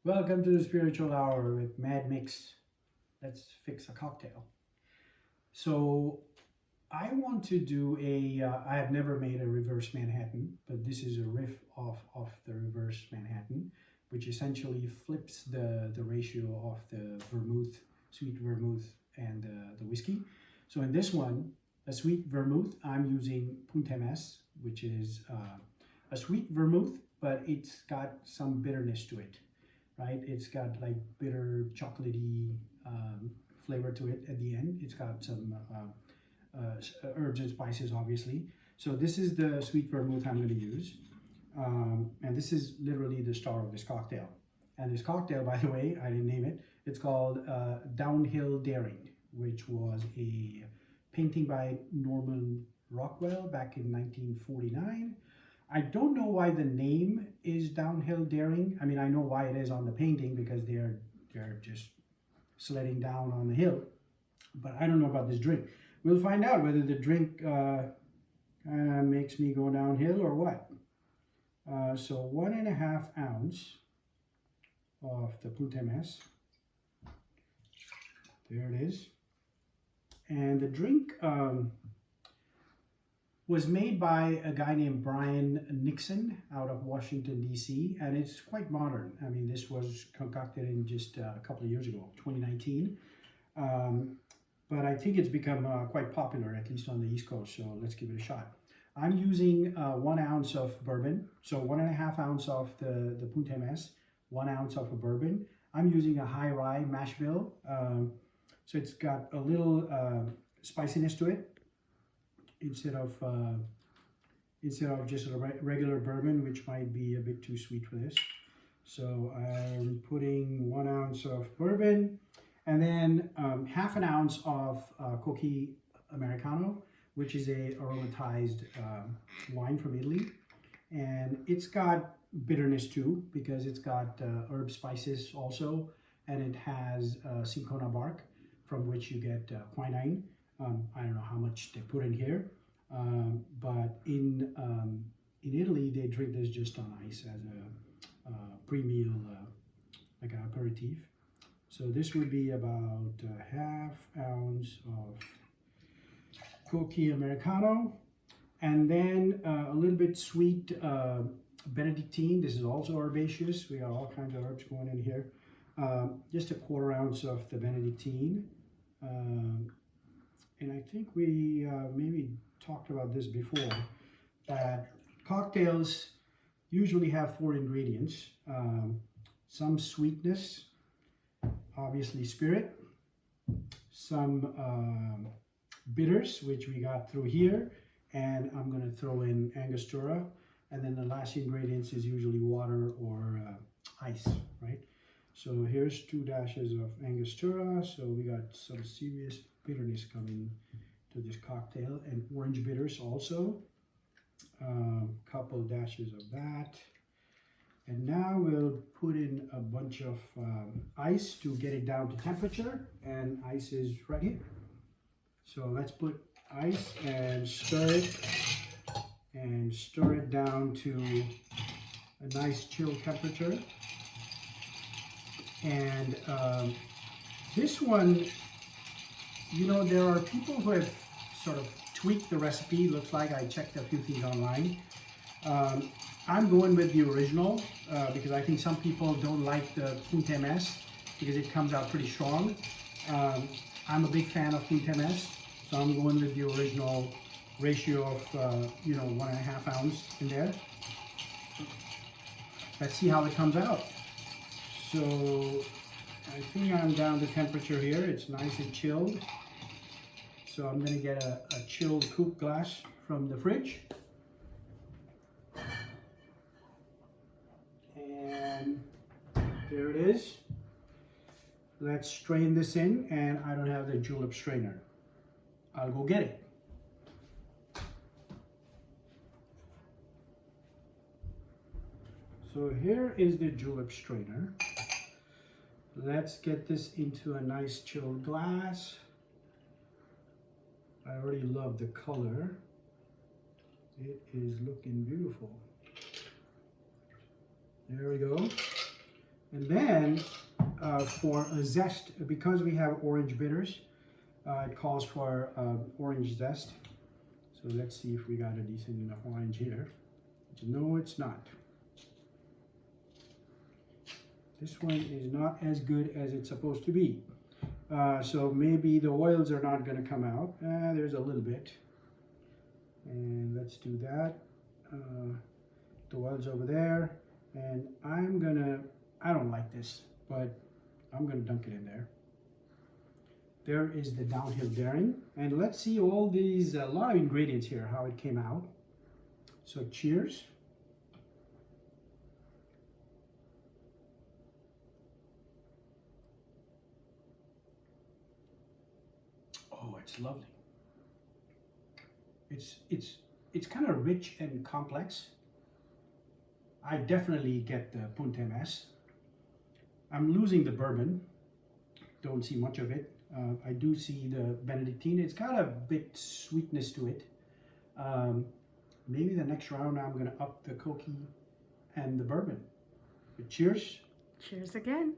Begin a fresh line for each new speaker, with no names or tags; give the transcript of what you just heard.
Welcome to the Spiritual Hour with Mad Mix. Let's fix a cocktail. So, I want to do I have never made a reverse Manhattan, but this is a riff off of the reverse Manhattan, which essentially flips the ratio of the vermouth, sweet vermouth, and the whiskey. So, in this one, a sweet vermouth, I'm using Punt, which is a sweet vermouth, but it's got some bitterness to it, right? It's got like bitter, chocolatey flavor to it at the end. It's got some herbs and spices, obviously. So this is the sweet vermouth I'm going to use. And this is literally the star of this cocktail. And this cocktail, by the way, I didn't name it. It's called Downhill Daring, which was a painting by Norman Rockwell back in 1949. I don't know why the name is Downhill Daring. I mean, I know why it is on the painting because they're just sledding down on the hill. But I don't know about this drink. We'll find out whether the drink makes me go downhill or what. So 1.5 ounce of the Punt. There it is. And the drink was made by a guy named Brian Nixon out of Washington, D.C., and it's quite modern. I mean, this was concocted in just a couple of years ago, 2019. But I think it's become quite popular, at least on the East Coast, so let's give it a shot. I'm using 1 ounce of bourbon, so 1.5 ounce of the Punt, 1 ounce of a bourbon. I'm using a high rye mash bill, so it's got a little spiciness to it instead of just a regular bourbon, which might be a bit too sweet for this. So I'm putting 1 ounce of bourbon, and then 1/2 ounce of Cocchi Americano, which is a aromatized wine from Italy. And it's got bitterness too, because it's got herb spices also, and it has cinchona bark, from which you get quinine. I don't know how much they put in here, but in Italy, they drink this just on ice as a pre-meal, like an aperitif. So this would be about 1/2 ounce of Cocchi Americano, and then a little bit sweet Benedictine. This is also herbaceous. We got all kinds of herbs going in here. Just a 1/4 ounce of the Benedictine. And I think we maybe talked about this before, that cocktails usually have 4 ingredients. Some sweetness, obviously spirit, some bitters, which we got through here, and I'm going to throw in Angostura, and then the last ingredients is usually water or ice, right? So here's 2 dashes of Angostura, so we got some serious bitterness coming to this cocktail, and orange bitters also. Couple dashes of that. And now we'll put in a bunch of ice to get it down to temperature, and ice is right here. So let's put ice and stir it down to a nice chill temperature. And this one, you know, there are people who have sort of tweaked the recipe. Looks like I checked a few things online. I'm going with the original because I think some people don't like the Punt because it comes out pretty strong. I'm a big fan of Punt, so I'm going with the original ratio of 1.5 ounce in there. Let's see how it comes out. So I think I'm down to temperature here. It's nice and chilled. So I'm going to get a chilled coupe glass from the fridge. And there it is. Let's strain this in, and I don't have the julep strainer. I'll go get it. So here is the julep strainer. Let's get this into a nice chilled glass. I already love the color. It is looking beautiful. There we go. And then for a zest, because we have orange bitters, it calls for orange zest. So let's see if we got a decent enough orange here. No, it's not. This one is not as good as it's supposed to be. So maybe the oils are not going to come out. There's a little bit. And let's do that. The oil's over there. And I don't like this, but I'm going to dunk it in there. There is the downhill daring. And let's see all these, a lot of ingredients here, how it came out. So cheers. Oh, it's lovely. It's kind of rich and complex. I definitely get the Punt MS. I'm losing the bourbon. Don't see much of it. I do see the Benedictine. It's got a bit sweetness to it. Maybe the next round I'm going to up the Cocchi and the bourbon. But cheers.
Cheers again.